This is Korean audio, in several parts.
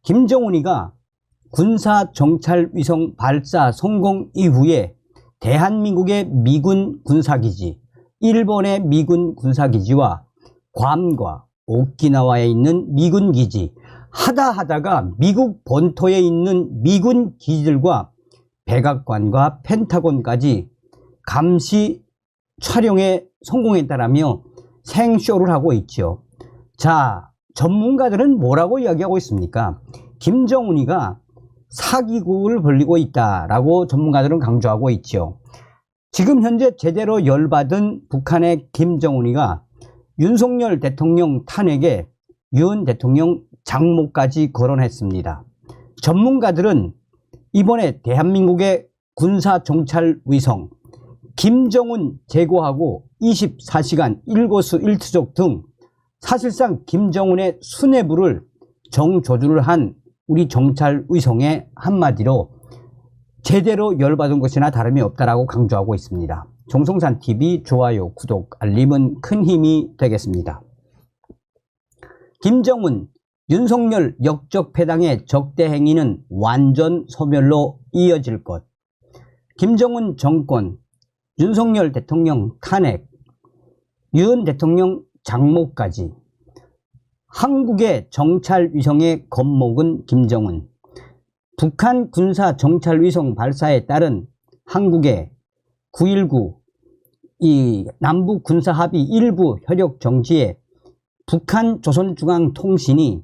김정은이가 군사 정찰 위성 발사 성공 이후에 대한민국의 미군 군사기지, 일본의 미군 군사기지와 괌과 오키나와에 있는 미군 기지, 하다하다가 미국 본토에 있는 미군 기지들과 백악관과 펜타곤까지 감시 촬영에 성공했다라며 생쇼를 하고 있죠. 자, 전문가들은 뭐라고 이야기하고 있습니까? 김정은이가 사기극을 벌이고 있다라고 전문가들은 강조하고 있죠. 지금 현재 제대로 열받은 북한의 김정은이가 윤석열 대통령 탄핵에 윤 대통령 장모까지 거론했습니다. 전문가들은 이번에 대한민국의 군사 정찰 위성 김정은 제거하고 24시간 일거수일투족 등 사실상 김정은의 수뇌부를 정조준을 한 우리 정찰 위성의 한마디로 제대로 열받은 것이나 다름이 없다라고 강조하고 있습니다. 정성산TV 좋아요, 구독, 알림은 큰 힘이 되겠습니다. 김정은, 윤석열 역적패당의 적대 행위는 완전 소멸로 이어질 것. 김정은 정권, 윤석열 대통령 탄핵, 윤 대통령 장모까지 한국의 정찰 위성의 겁목은 김정은, 북한 군사 정찰 위성 발사에 따른 한국의 9.19 이 남북 군사 합의 일부 효력 정지에 북한 조선중앙통신이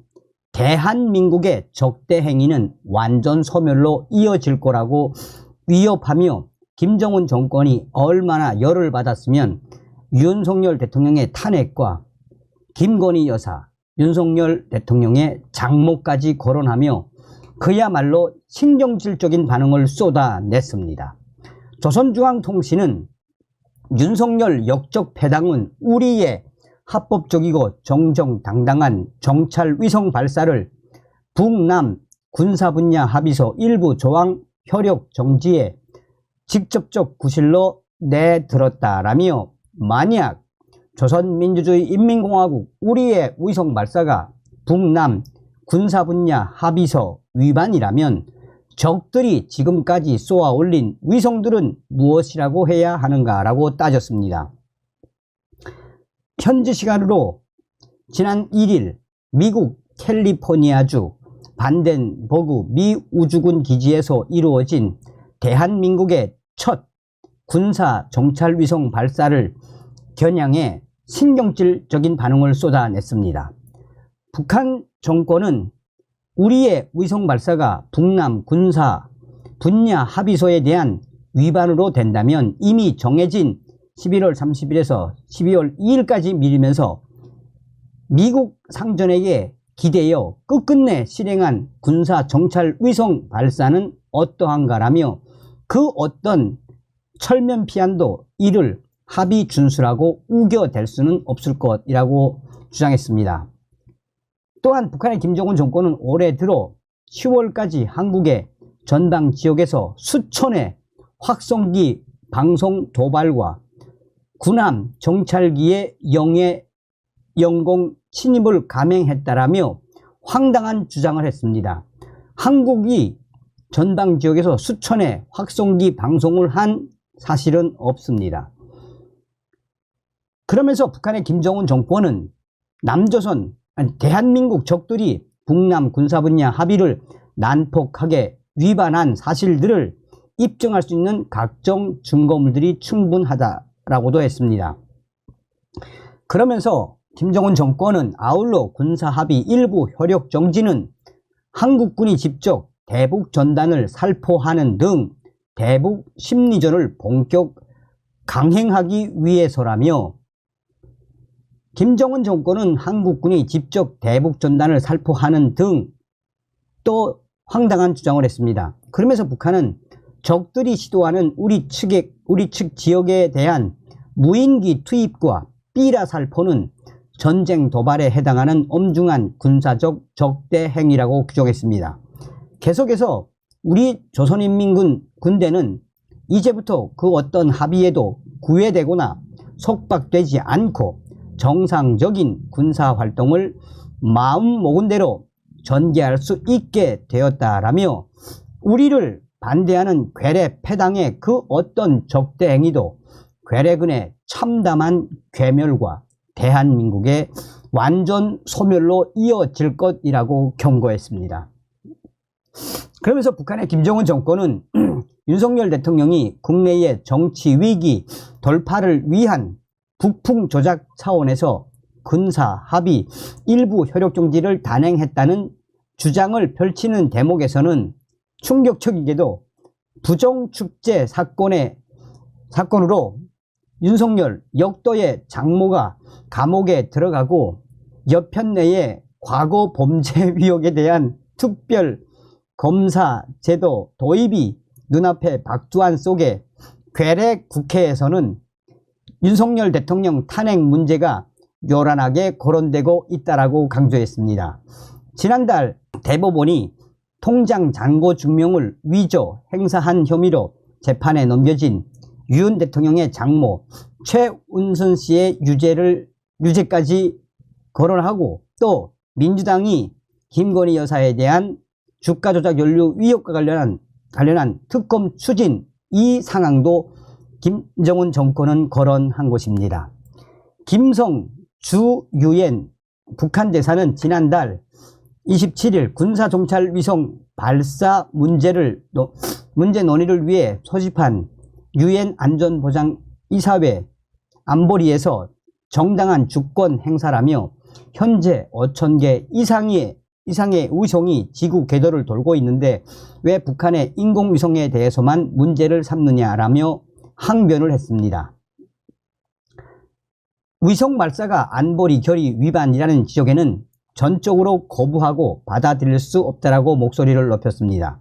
대한민국의 적대 행위는 완전 소멸로 이어질 거라고 위협하며 김정은 정권이 얼마나 열을 받았으면 윤석열 대통령의 탄핵과 김건희 여사, 윤석열 대통령의 장모까지 거론하며 그야말로 신경질적인 반응을 쏟아냈습니다. 조선중앙통신은 윤석열 역적패당은 우리의 합법적이고 정정당당한 정찰 위성 발사를 북남 군사분야 합의서 일부 조항 효력 정지에 직접적 구실로 내들었다라며 만약 조선민주주의인민공화국 우리의 위성 발사가 북남 군사분야 합의서 위반이라면 적들이 지금까지 쏘아 올린 위성들은 무엇이라고 해야 하는가라고 따졌습니다. 현지 시간으로 지난 1일 미국 캘리포니아주 반덴버그 미 우주군 기지에서 이루어진 대한민국의 첫 군사 정찰 위성 발사를 겨냥해 신경질적인 반응을 쏟아냈습니다. 북한 정권은 우리의 위성 발사가 북남 군사 분야 합의서에 대한 위반으로 된다면 이미 정해진 11월 30일에서 12월 2일까지 미루면서 미국 상전에게 기대어 끝끝내 실행한 군사 정찰 위성 발사는 어떠한가라며 그 어떤 철면 피한도 이를 합의 준수라고 우겨댈 수는 없을 것이라고 주장했습니다. 또한 북한의 김정은 정권은 올해 들어 10월까지 한국의 전방 지역에서 수천의 확성기 방송 도발과 군함 정찰기의 영공 침입을 감행했다라며 황당한 주장을 했습니다. 한국이 전방 지역에서 수천의 확성기 방송을 한 사실은 없습니다. 그러면서 북한의 김정은 정권은 남조선, 대한민국 적들이 북남 군사분야 합의를 난폭하게 위반한 사실들을 입증할 수 있는 각종 증거물들이 충분하다라고도 했습니다. 그러면서 김정은 정권은 아울러 군사합의 일부 효력 정지는 한국군이 직접 대북 전단을 살포하는 등 대북 심리전을 본격 강행하기 위해서라며 김정은 정권은 한국군이 직접 대북 전단을 살포하는 등 또 황당한 주장을 했습니다. 그러면서 북한은 적들이 시도하는 우리 측 지역에 대한 무인기 투입과 삐라 살포는 전쟁 도발에 해당하는 엄중한 군사적 적대 행위라고 규정했습니다. 계속해서 우리 조선인민군 군대는 이제부터 그 어떤 합의에도 구애되거나 속박되지 않고 정상적인 군사활동을 마음 먹은 대로 전개할 수 있게 되었다라며 우리를 반대하는 괴뢰 패당의 그 어떤 적대 행위도 괴뢰군의 참담한 괴멸과 대한민국의 완전 소멸로 이어질 것이라고 경고했습니다. 그러면서 북한의 김정은 정권은 윤석열 대통령이 국내의 정치 위기 돌파를 위한 북풍 조작 차원에서 군사 합의 일부 효력 정지를 단행했다는 주장을 펼치는 대목에서는 충격적이게도 부정축제 사건으로 윤석열 역도의 장모가 감옥에 들어가고 여편 내에 과거 범죄 의혹에 대한 특별 검사 제도 도입이 눈앞에 박두한 속에 괴뢰 국회에서는 윤석열 대통령 탄핵 문제가 요란하게 거론되고 있다라고 강조했습니다. 지난달 대법원이 통장 잔고 증명을 위조 행사한 혐의로 재판에 넘겨진 윤 대통령의 장모 최은순 씨의 유죄까지 거론하고 또 민주당이 김건희 여사에 대한 주가 조작 연루 의혹과 관련한 특검 추진 이 상황도 김정은 정권은 거론한 것입니다. 김성 주유엔 북한 대사는 지난달 27일 군사정찰 위성 발사 문제 논의를 위해 소집한 유엔 안전보장이사회 안보리에서 정당한 주권 행사라며 현재 5,000개 이상의 위성이 지구 궤도를 돌고 있는데 왜 북한의 인공위성에 대해서만 문제를 삼느냐라며 항변을 했습니다. 위성 발사가 안보리 결의 위반이라는 지적에는 전적으로 거부하고 받아들일 수 없다라고 목소리를 높였습니다.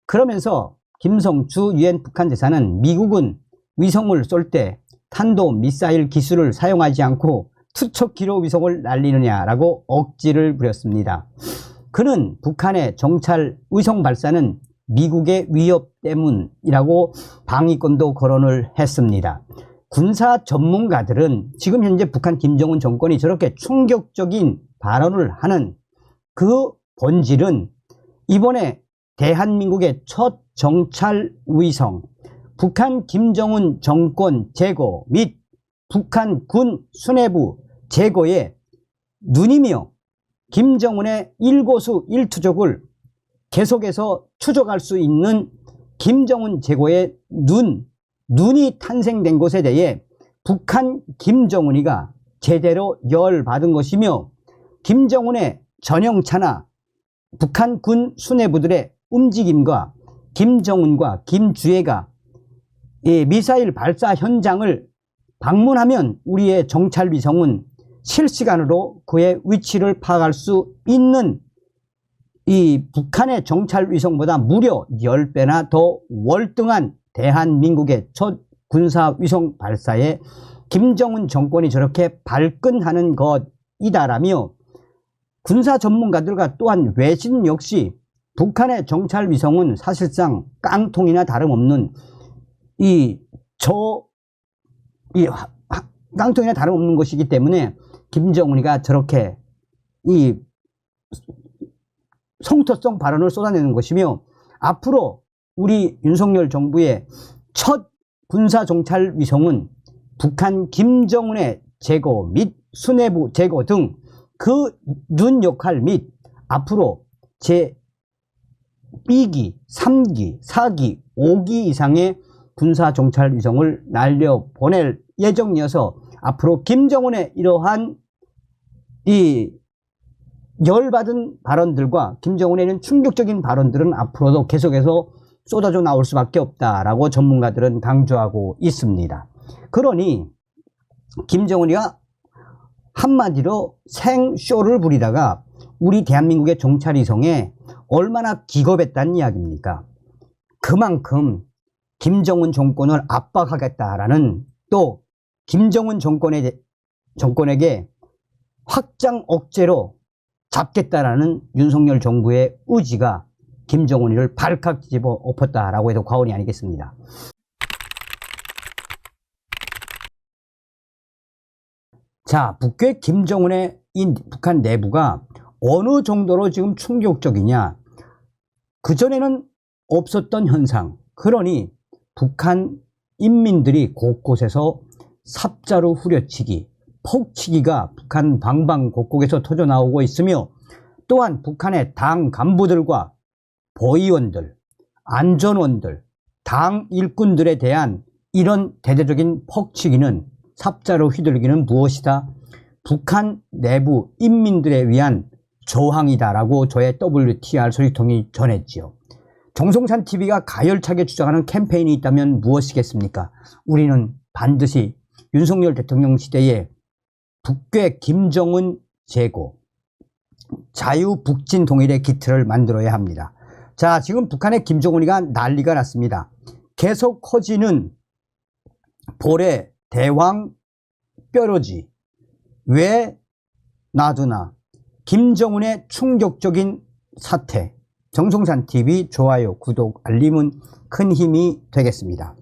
그러면서 김성주 유엔 북한 대사는 미국은 위성을 쏠 때 탄도 미사일 기술을 사용하지 않고 투척 기로 위성을 날리느냐라고 억지를 부렸습니다. 그는 북한의 정찰 위성 발사는 미국의 위협 때문이라고 방위권도 거론을 했습니다. 군사 전문가들은 지금 현재 북한 김정은 정권이 저렇게 충격적인 발언을 하는 그 본질은 이번에 대한민국의 첫 정찰 위성 북한 김정은 정권 제거 및 북한 군 수뇌부 제거의 눈이며 김정은의 일거수 일투족을 계속해서 추적할 수 있는 김정은 제거의 눈이 탄생된 것에 대해 북한 김정은이가 제대로 열받은 것이며 김정은의 전형차나 북한 군 수뇌부들의 움직임과 김정은과 김주애가 미사일 발사 현장을 방문하면 우리의 정찰위성은 실시간으로 그의 위치를 파악할 수 있는 이 북한의 정찰위성보다 무려 10배나 더 월등한 대한민국의 첫 군사위성 발사에 김정은 정권이 저렇게 발끈하는 것이다라며 군사 전문가들과 또한 외신 역시 북한의 정찰위성은 사실상 깡통이나 다름없는 깡통이나 다름없는 것이기 때문에 김정은이가 저렇게 이 성토성 발언을 쏟아내는 것이며 앞으로 우리 윤석열 정부의 첫 군사정찰 위성은 북한 김정은의 제거 및 수뇌부 제거 등 그 눈 역할 및 앞으로 제2기, 3기, 4기, 5기 이상의 군사정찰 위성을 날려보낼 예정이어서 앞으로 김정은의 이러한 이 열받은 발언들과 김정은에는 충격적인 발언들은 앞으로도 계속해서 쏟아져 나올 수밖에 없다라고 전문가들은 강조하고 있습니다. 그러니 김정은이가 한마디로 생쇼를 부리다가 우리 대한민국의 정찰위성에 얼마나 기겁했다는 이야기입니까? 그만큼 김정은 정권을 압박하겠다라는 또 김정은 정권에게 확장 억제로 잡겠다라는 윤석열 정부의 의지가 김정은이를 발칵 뒤집어 엎었다라고 해도 과언이 아니겠습니다. 자, 북괴 김정은의 이 북한 내부가 어느 정도로 지금 충격적이냐. 그전에는 없었던 현상. 그러니 북한 인민들이 곳곳에서 삽자루 후려치기, 폭치기가 북한 방방곡곡에서 터져나오고 있으며, 또한 북한의 당 간부들과 보위원들, 안전원들, 당 일꾼들에 대한 이런 대대적인 폭치기는, 삽자루 휘둘기는 무엇이다? 북한 내부 인민들에 위한 저항이다라고 저의 WTR 소식통이 전했지요. 정성산 TV가 가열차게 주장하는 캠페인이 있다면 무엇이겠습니까? 우리는 반드시 윤석열 대통령 시대에 북괴 김정은 제고, 자유북진 통일의 기틀을 만들어야 합니다. 자, 지금 북한의 김정은이가 난리가 났습니다. 계속 커지는 볼의 대왕 뼈러지. 왜 놔두나. 김정은의 충격적인 사태. 정성산 TV 좋아요, 구독, 알림은 큰 힘이 되겠습니다.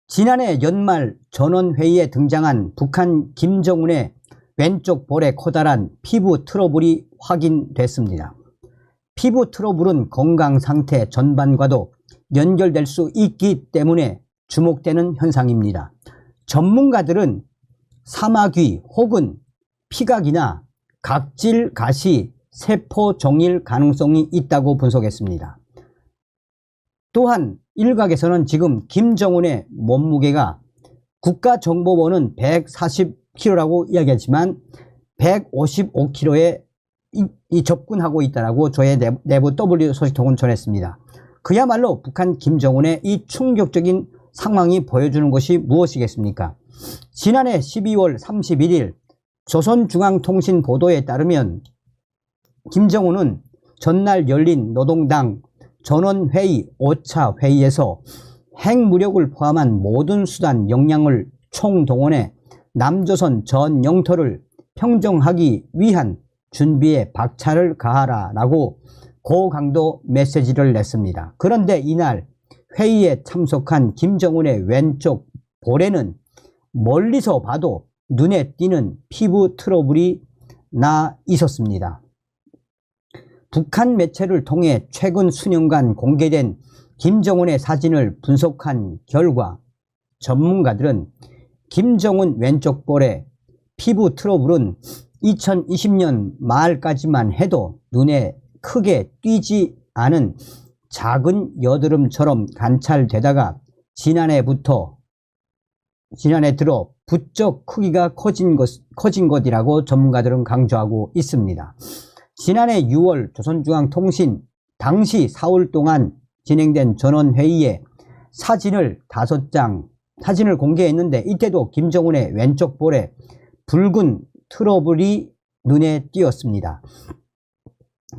지난해 연말 전원회의에 등장한 북한 김정은의 왼쪽 볼에 커다란 피부 트러블이 확인됐습니다. 피부 트러블은 건강 상태 전반과도 연결될 수 있기 때문에 주목되는 현상입니다. 전문가들은 사마귀 혹은 피각이나 각질 가시 세포 종일 가능성이 있다고 분석했습니다. 또한 일각에서는 지금 김정은의 몸무게가 국가정보원은 140kg라고 이야기하지만 155kg에 접근하고 있다고 저의 내부 W 소식통은 전했습니다. 그야말로 북한 김정은의 이 충격적인 상황이 보여주는 것이 무엇이겠습니까? 지난해 12월 31일 조선중앙통신 보도에 따르면 김정은은 전날 열린 노동당 전원회의 5차 회의에서 핵무력을 포함한 모든 수단 역량을 총동원해 남조선 전 영토를 평정하기 위한 준비에 박차를 가하라라고 고강도 메시지를 냈습니다. 그런데 이날 회의에 참석한 김정은의 왼쪽 볼에는 멀리서 봐도 눈에 띄는 피부 트러블이 나 있었습니다. 북한 매체를 통해 최근 수년간 공개된 김정은의 사진을 분석한 결과 전문가들은 김정은 왼쪽 볼의 피부 트러블은 2020년 말까지만 해도 눈에 크게 띄지 않은 작은 여드름처럼 관찰되다가 지난해 들어 부쩍 크기가 커진 것이라고 전문가들은 강조하고 있습니다. 지난해 6월 조선중앙통신 당시 4월 동안 진행된 전원회의에 사진을 5장 공개했는데, 이때도 김정은의 왼쪽 볼에 붉은 트러블이 눈에 띄었습니다.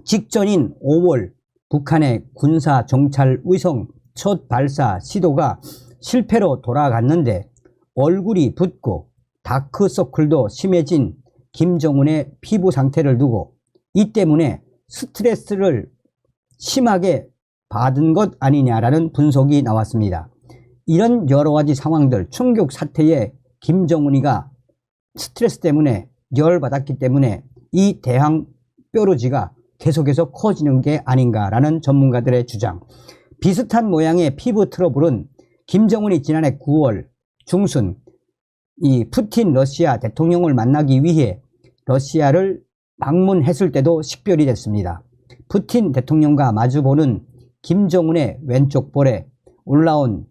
직전인 5월 북한의 군사 정찰 위성 첫 발사 시도가 실패로 돌아갔는데 얼굴이 붓고 다크서클도 심해진 김정은의 피부 상태를 두고 이 때문에 스트레스를 심하게 받은 것 아니냐라는 분석이 나왔습니다. 이런 여러 가지 상황들, 충격 사태에 김정은이가 스트레스 때문에 열받았기 때문에 이 대항 뾰루지가 계속해서 커지는 게 아닌가라는 전문가들의 주장. 비슷한 모양의 피부 트러블은 김정은이 지난해 9월 중순 이 푸틴 러시아 대통령을 만나기 위해 러시아를 방문했을 때도 식별이 됐습니다. 푸틴 대통령과 마주보는 김정은의 왼쪽 볼에 올라온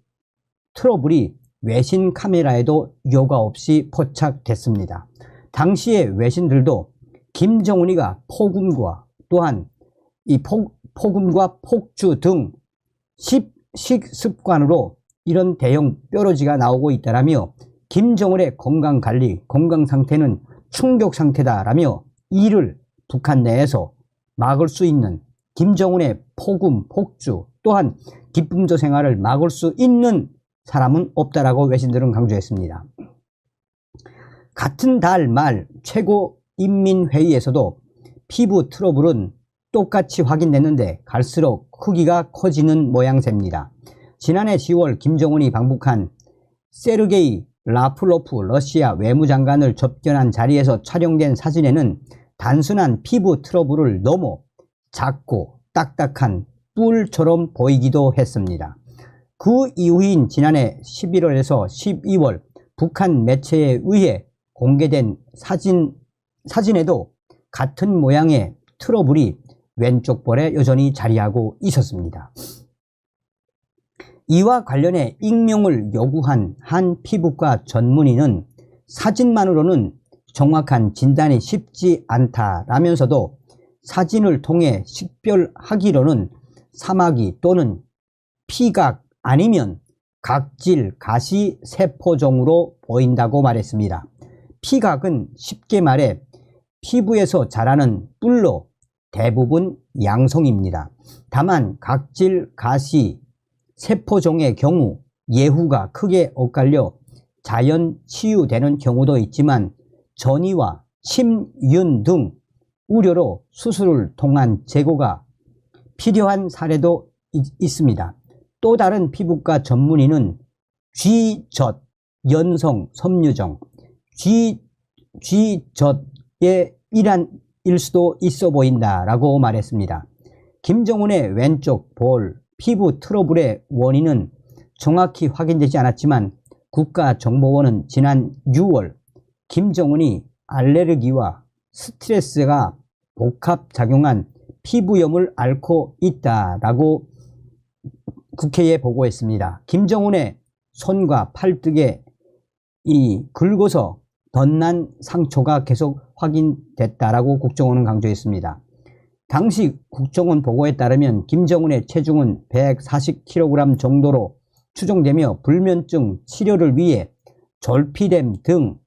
트러블이 외신 카메라에도 여과 없이 포착됐습니다. 당시의 외신들도 김정은이가 폭음과 또한 이 폭음과 폭주 등 식습관으로 이런 대형 뾰루지가 나오고 있다라며 김정은의 건강관리, 건강상태는 충격 상태다라며 이를 북한 내에서 막을 수 있는 김정은의 폭음, 폭주 또한 기품조 생활을 막을 수 있는 사람은 없다라고 외신들은 강조했습니다. 같은 달 말 최고인민회의에서도 피부 트러블은 똑같이 확인됐는데 갈수록 크기가 커지는 모양새입니다. 지난해 10월 김정은이 방북한 세르게이 라프로프 러시아 외무장관을 접견한 자리에서 촬영된 사진에는 단순한 피부 트러블을 넘어 작고 딱딱한 뿔처럼 보이기도 했습니다. 그 이후인 지난해 11월에서 12월 북한 매체에 의해 공개된 사진에도 같은 모양의 트러블이 왼쪽 볼에 여전히 자리하고 있었습니다. 이와 관련해 익명을 요구한 한 피부과 전문의는 사진만으로는 정확한 진단이 쉽지 않다라면서도 사진을 통해 식별하기로는 사마귀 또는 피각 아니면 각질 가시 세포종으로 보인다고 말했습니다. 피각은 쉽게 말해 피부에서 자라는 뿔로 대부분 양성입니다. 다만 각질 가시 세포종의 경우 예후가 크게 엇갈려 자연 치유되는 경우도 있지만 전이와 침윤 등 우려로 수술을 통한 제거가 필요한 사례도 있습니다. 또 다른 피부과 전문의는 쥐젖, 연성, 섬유종, 쥐젖의 일환일 수도 있어 보인다라고 말했습니다. 김정은의 왼쪽 볼 피부 트러블의 원인은 정확히 확인되지 않았지만 국가정보원은 지난 6월 김정은이 알레르기와 스트레스가 복합작용한 피부염을 앓고 있다라고 국회에 보고했습니다. 김정은의 손과 팔뚝에 긁어서 덧난 상처가 계속 확인됐다라고 국정원은 강조했습니다. 당시 국정원 보고에 따르면 김정은의 체중은 140kg 정도로 추정되며 불면증 치료를 위해 졸피뎀 등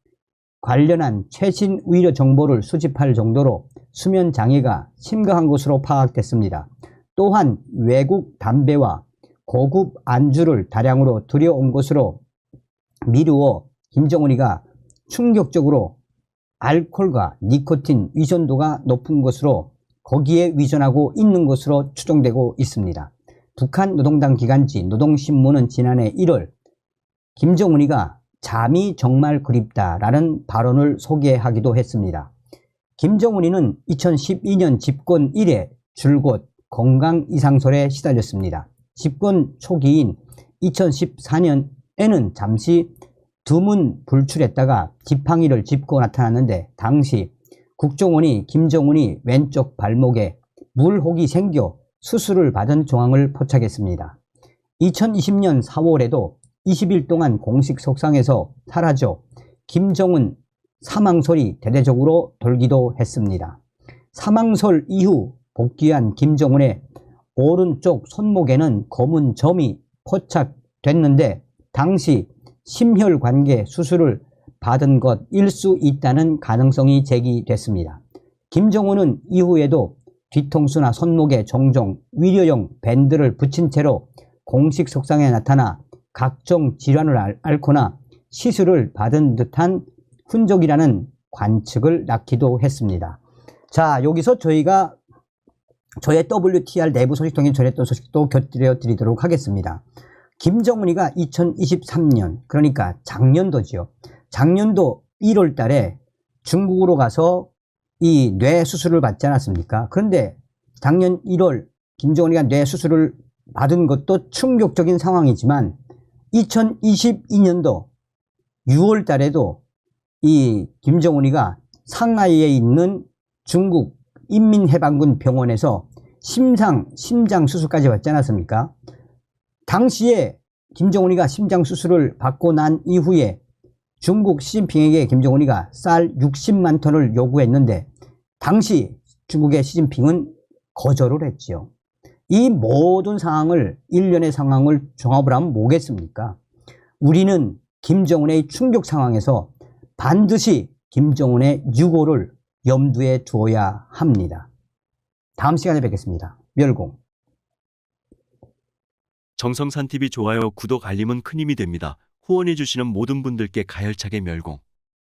관련한 최신 의료 정보를 수집할 정도로 수면 장애가 심각한 것으로 파악됐습니다. 또한 외국 담배와 고급 안주를 다량으로 들여온 것으로 미루어 김정은이가 충격적으로 알코올과 니코틴 위전도가 높은 것으로 거기에 위전하고 있는 것으로 추정되고 있습니다. 북한 노동당 기간지 노동신문은 지난해 1월 김정은이가 잠이 정말 그립다라는 발언을 소개하기도 했습니다. 김정은이는 2012년 집권 이래 줄곧 건강 이상설에 시달렸습니다. 집권 초기인 2014년에는 잠시 두문불출했다가 지팡이를 짚고 나타났는데 당시 국정원이 김정은이 왼쪽 발목에 물혹이 생겨 수술을 받은 정황을 포착했습니다. 2020년 4월에도 20일 동안 공식 석상에서 사라져 김정은 사망설이 대대적으로 돌기도 했습니다. 사망설 이후 복귀한 김정은의 오른쪽 손목에는 검은 점이 포착됐는데 당시 심혈관계 수술을 받은 것일 수 있다는 가능성이 제기됐습니다. 김정은은 이후에도 뒤통수나 손목에 종종 위료용 밴드를 붙인 채로 공식 석상에 나타나 각종 질환을 앓거나 시술을 받은 듯한 흔적이라는 관측을 낳기도 했습니다. 자, 여기서 저의 WTR 내부 소식 통해 전했던 소식도 곁들여 드리도록 하겠습니다. 김정은이가 2023년, 그러니까 작년도지요. 작년도 1월 달에 중국으로 가서 이 뇌 수술을 받지 않았습니까? 그런데 작년 1월 김정은이가 뇌 수술을 받은 것도 충격적인 상황이지만 2022년도 6월 달에도 이 김정은이가 상하이에 있는 중국 인민해방군 병원에서 심장 수술까지 받지 않았습니까? 당시에 김정은이가 심장 수술을 받고 난 이후에 중국 시진핑에게 김정은이가 쌀 60만 톤을 요구했는데 당시 중국의 시진핑은 거절을 했지요. 이 모든 상황을 일련의 상황을 종합을 하면 뭐겠습니까? 우리는 김정은의 충격 상황에서 반드시 김정은의 유고를 염두에 두어야 합니다. 다음 시간에 뵙겠습니다. 멸공. 정성산TV 좋아요, 구독, 알림은 큰 힘이 됩니다. 후원해주시는 모든 분들께 가열차게 멸공.